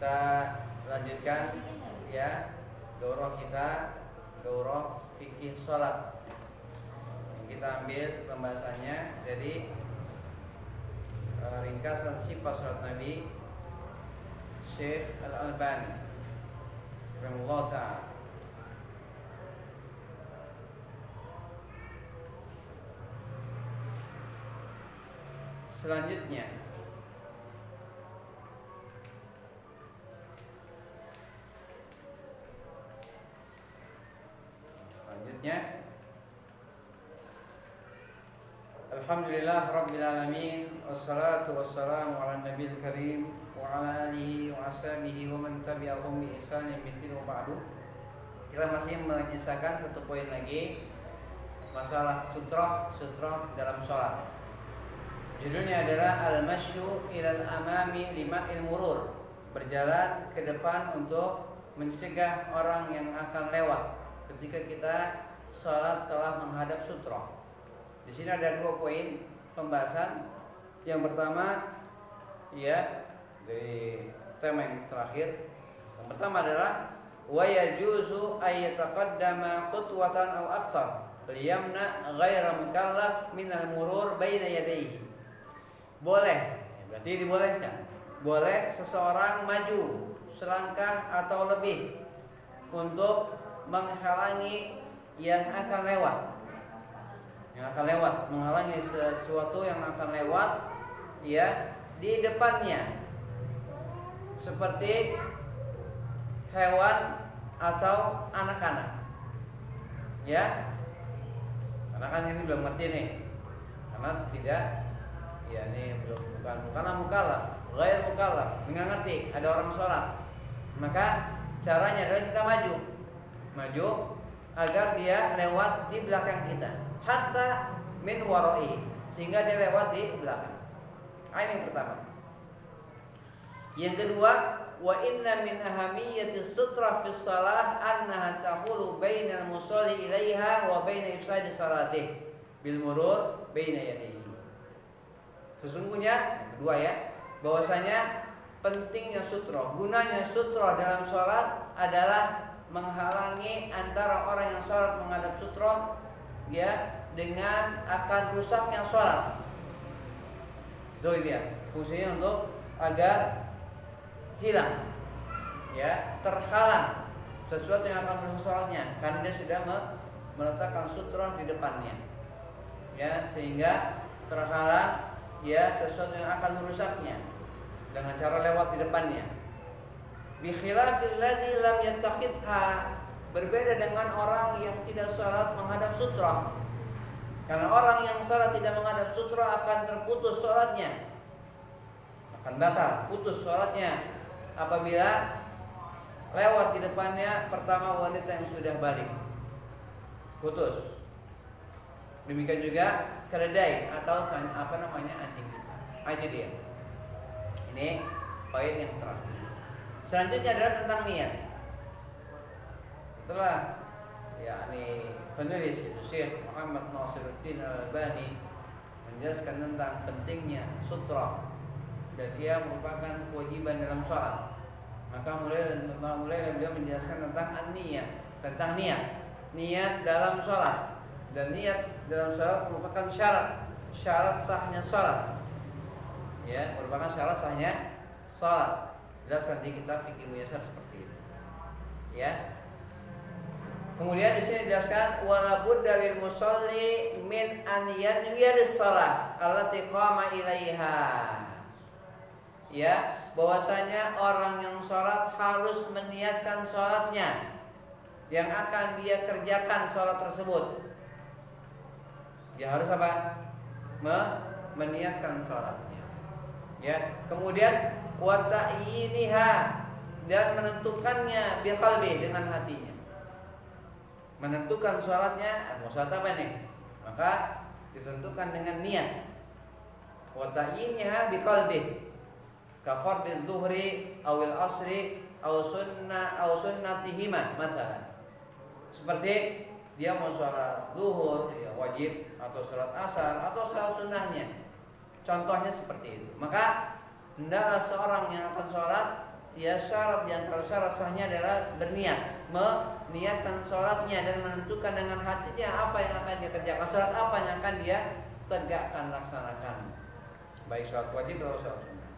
Kita lanjutkan ya daurah kita, daurah fikih sholat. Kita ambil pembahasannya dari ringkasan sifat sholat Nabi Syekh Al-Albani rahimahullah ta'ala. Selanjutnya Alhamdulillah Rabbil Alamin, wassalatu wassalamu ala nabiyil karim wa ala alihi wa ashabihi wa man tabi'ahum bi ihsanin wa ba'du. Kita masih menyisakan satu poin lagi, masalah sutroh dalam sholat. Judulnya adalah al-masyu ilal amami lima'il murur, berjalan ke depan untuk mencegah orang yang akan lewat ketika kita sholat telah menghadap sutroh. Di sini ada dua poin pembahasan. Yang pertama ya dari tema yang terakhir. Yang pertama adalah wa yajuzu ay yataqaddama khutwatan aw akthar liyamna ghaira mukallaf minal murur baina yadayhi. Boleh, berarti dibolehkan. Boleh seseorang maju selangkah atau lebih untuk menghalangi yang akan lewat. Menghalangi sesuatu yang akan lewat ya di depannya. Seperti hewan atau anak-anak. Ya. Karena kan ini belum ngerti nih. Karena tidak ya ini bukan mukallaf, ghair mukallaf, enggak ngerti ada orang sholat. Maka caranya adalah kita maju agar dia lewat di belakang kita, hatta min warai, sehingga dia lewat di belakang. Ini yang pertama. Yang kedua, wa inna min ahamiyyati sutra fi shalah annaha tahulu bainal musalli ilaiha wa baina ifsadi salatih bil murur baina yadayhi. Sesungguhnya kedua ya, bahwasanya pentingnya sutroh, gunanya sutroh dalam sholat adalah menghalangi antara orang yang sholat menghadap sutroh ya dengan akan rusaknya sholat. Itu dia fungsinya, untuk agar hilang ya, terhalang sesuatu yang akan merusak sholatnya karena dia sudah meletakkan sutroh di depannya ya, sehingga terhalang ya sesuatu yang akan merusaknya dengan cara lewat di depannya. Bi khilafil ladzi lam yattaqidha, berbeda dengan orang yang tidak salat menghadap sutra. Karena orang yang salat tidak menghadap sutra akan terputus salatnya, akan batal, putus salatnya apabila lewat di depannya pertama wanita yang sudah balik, putus. Demikian juga keledai atau anjing. Aja dia. Ini poin yang terakhir. Selanjutnya adalah tentang niat. Setelah yakni penulis itu Syekh Muhammad Nasiruddin Al-Albani menjelaskan tentang pentingnya sutra dan ia merupakan kewajiban dalam sholat, maka mulai beliau menjelaskan tentang niat, tentang niat dalam sholat. Dan niat dalam sholat merupakan syarat sahnya sholat. Ya, merupakan syarat sahnya sholat. Jelaskan di kitab Fikih Muyasar seperti itu. Ya. Kemudian di sini dijelaskan wala budda lil musalli min an yanwiya lis-shalah allati qama ilaiha. Ya, bahwasanya orang yang sholat harus meniatkan sholatnya yang akan dia kerjakan sholat tersebut. Dia harus apa? Meniatkan sholatnya. Ya. Kemudian wa ta'yiniha, dan menentukannya bi qalbi, dengan hatinya. Menentukan sholatnya, mau sholat apa nih? Maka ditentukan dengan niat. Wa ta'yiniha bi qalbi. Ka fardhi dhuhri awil asri aw sunnatihima masalan. Seperti dia mau sholat zuhur ya wajib, atau sholat asar, atau sholat sunnahnya. Contohnya seperti itu. Maka hendaklah seorang yang akan sholat ya syarat di antara syarat sahnya adalah berniat, meniatkan sholatnya dan menentukan dengan hatinya apa yang akan dia kerjakan, sholat apa yang akan dia tegakkan, laksanakan, baik sholat wajib atau sholat sunnah.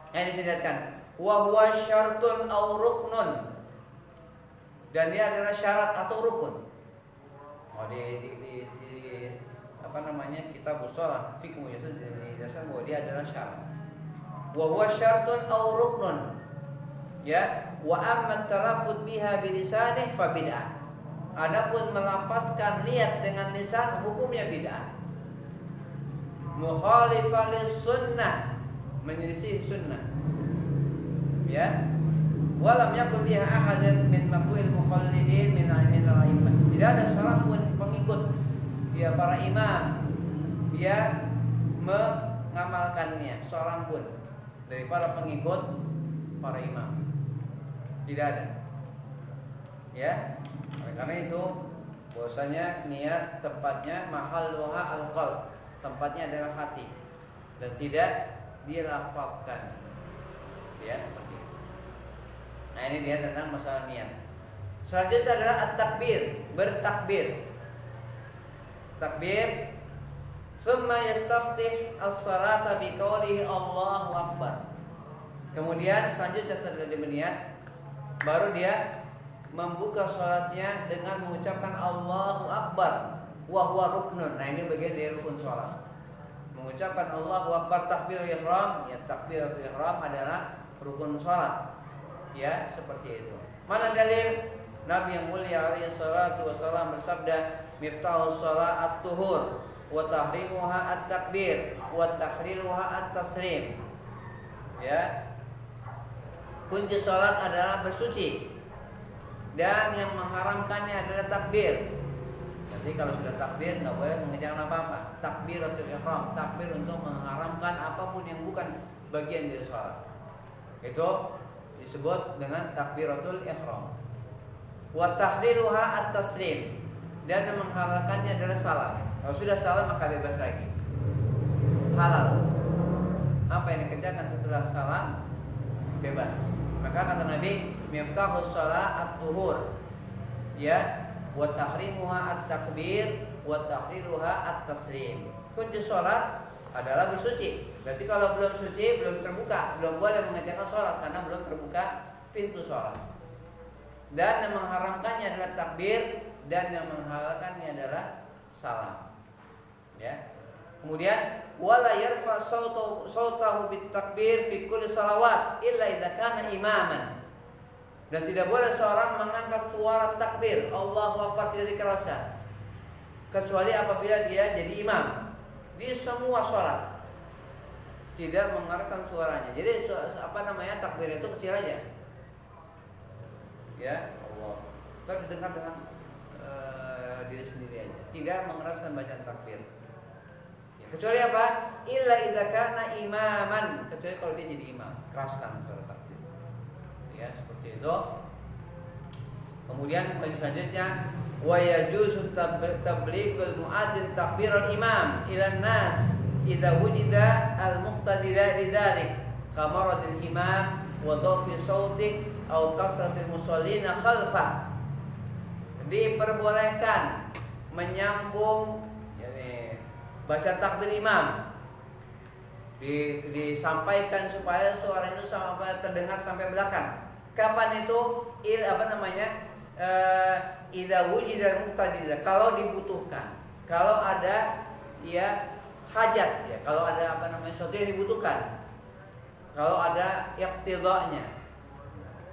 Ini dijelaskan, wa huwa syartun aw ruknun, dan dia adalah syarat atau rukun. Di apa namanya, kitab ushul fiqh itu dijelaskan bahwa dia adalah syarat. Wa huwa syartun aw ruknun, ya, wa amma talaffuz biha bilisanih fa bid'ah. Adapun melafazkan niat dengan lisan hukumnya bid'ah. Mukhalifan lis-sunnah, menyelisih sunnah. Ya. Wa lam yakun biha ahadan min maqwil mukhallidin min al-a'immah. Tidak ada seorang pun pengikut ya para imam yang mengamalkannya, seorang pun dari para pengikut para imam. Tidak ada. Ya. Oleh karena itu bahwasanya niat tempatnya mahalluha al-qalb, tempatnya adalah hati dan tidak dilafazkan. Ya, seperti itu. Nah, ini dia tentang masalah niat. Selanjutnya adalah at-takbir, bertakbir. Takbir, thumma yastaftih as-salata biqaulihi Allahu Akbar. Kemudian selanjutnya setelah dia berniat, baru dia membuka salatnya dengan mengucapkan Allahu Akbar wa huwa ruknun. Nah, ini bagian dari rukun salat. Mengucapkan Allahu Akbar, takbir ihram, ya takbiratul ihram adalah rukun salat. Ya, seperti itu. Mana dalil? Nabi yang mulia alaihi salatu wasallam bersabda, "Miftahus shalah at-tuhur wa tahrimuha at-takbir wa tahliluha at-taslim." Ya. Kunci salat adalah bersuci dan yang mengharamkannya adalah takbir. Jadi kalau sudah takbir enggak boleh mengerjakan apa-apa. Takbiratul ihram, takbir untuk mengharamkan apapun yang bukan bagian dari salat. Itu disebut dengan takbiratul ihram. Wa tahliluha at-taslim, dan yang menghalalkannya adalah salam. Kalau sudah salam maka bebas lagi, halal. Apa yang dikerjakan setelah salam bebas. Maka kata Nabi, miftahus shalah at-tuhur, ya, wa tahrimuha at-takbir wa tahliluha at-taslim. Kunci salat adalah bersuci. Berarti kalau belum suci, belum terbuka, belum boleh mengerjakan salat karena belum terbuka pintu salat. Dan yang mengharamkannya adalah takbir, dan yang menghalalkannya adalah salam. Ya. Kemudian wala yarfa sautahu bit takbir fi kulli salawat illa idza kana imaman. Dan tidak boleh seorang mengangkat suara takbir Allahu Akbar tidak dikeraskan kecuali apabila dia jadi imam di semua salat. Tidak mengeluarkan suaranya. Jadi apa namanya, takbir itu kecil aja. Ya, Allah. Kita didengar dengan diri sendiri aja. Tidak mengeraskan bacaan takbir. Ya, kecuali apa? Illa idza kana imaman. Kecuali kalau dia jadi imam, keraskan suara takbir. Ya, seperti itu. Kemudian poin selanjutnya, wa yajuzu tablighul muadzin takbiral imam ila nas idza wujida al-muqtadi lidzalik kama radil imam wa dhafi sautih au kasratil musallina khalfa. Diperbolehkan menyambung yakni baca takbir imam disampaikan supaya suara itu sampai terdengar sampai belakang. Kapan itu? Idza wujida al-muqtadi, kalau dibutuhkan. Kalau ada ya hajat, ya kalau ada sesuatu yang dibutuhkan. Kalau ada iqtidanya.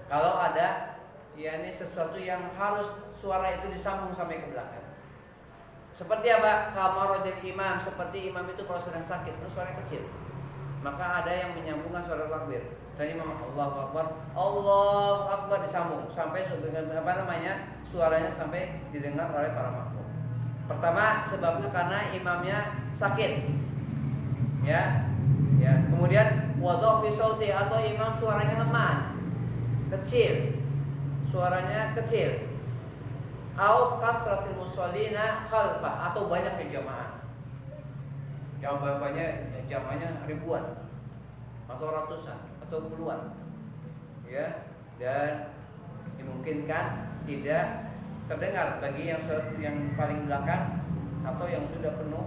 Kalau ada ini sesuatu yang harus suara itu disambung sampai ke belakang. Seperti apa? Kamarodil imam, seperti imam itu kalau sedang sakit, itu suaranya kecil. Maka ada yang menyambungkan suara takbir. Dan imam Allahu Akbar disambung sampai suaranya sampai didengar oleh para makmum. Pertama sebabnya karena imamnya sakit. Ya. Kemudian wadhafi sauti, atau imam suaranya lemah, kecil, suaranya kecil. Au kasratil musallina khalfa, atau banyaknya jamaah. Jamaahnya ribuan atau ratusan atau puluhan. ya, dan dimungkinkan tidak terdengar bagi yang sholat yang paling belakang atau yang sudah penuh,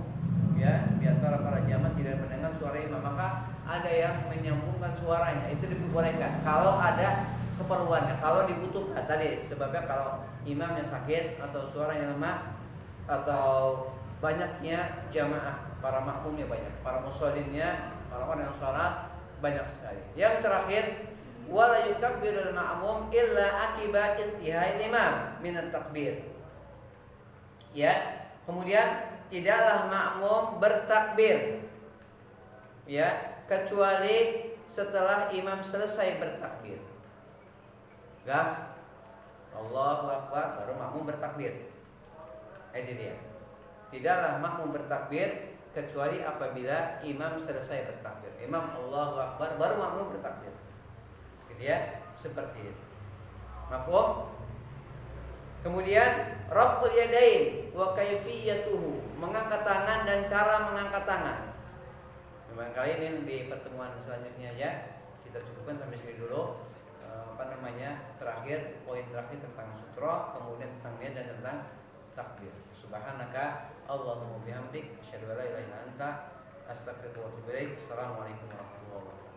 ya, di antara para jamaah tidak mendengar suara imam, maka ada yang menyambungkan suaranya, itu diperbolehkan kalau ada keperluannya, kalau dibutuhkan tadi, sebabnya kalau imamnya sakit atau suaranya lemah atau banyaknya jamaah, para makmumnya banyak, para musholinnya, para orang yang sholat banyak sekali. Yang terakhir, wala yukabbirul ma'mum illa akiba intihai imam minat takbir. Ya, kemudian tidaklah makmum bertakbir, ya, kecuali setelah imam selesai bertakbir. Gas, Allahu Akbar, baru makmum bertakbir. Itu dia. Tidaklah makmum bertakbir kecuali apabila imam selesai bertakbir. Imam Allahu Akbar, baru makmum bertakbir. Ya, seperti itu. Mafhum? Kemudian raf'ul yadain wa kayfiyatuhu, mengangkat tangan dan cara mengangkat tangan. Memang kali ini di pertemuan selanjutnya ya. Kita cukupkan sampai sini dulu. Terakhir, poin terakhir tentang sutra, kemudian tentang niat dan tentang takbir. Subhanaka Allahumma bihamdik asyhadu an la ilaha illa anta astaghfiruka wa atubu ilaik. Assalamualaikum warahmatullahi wabarakatuh.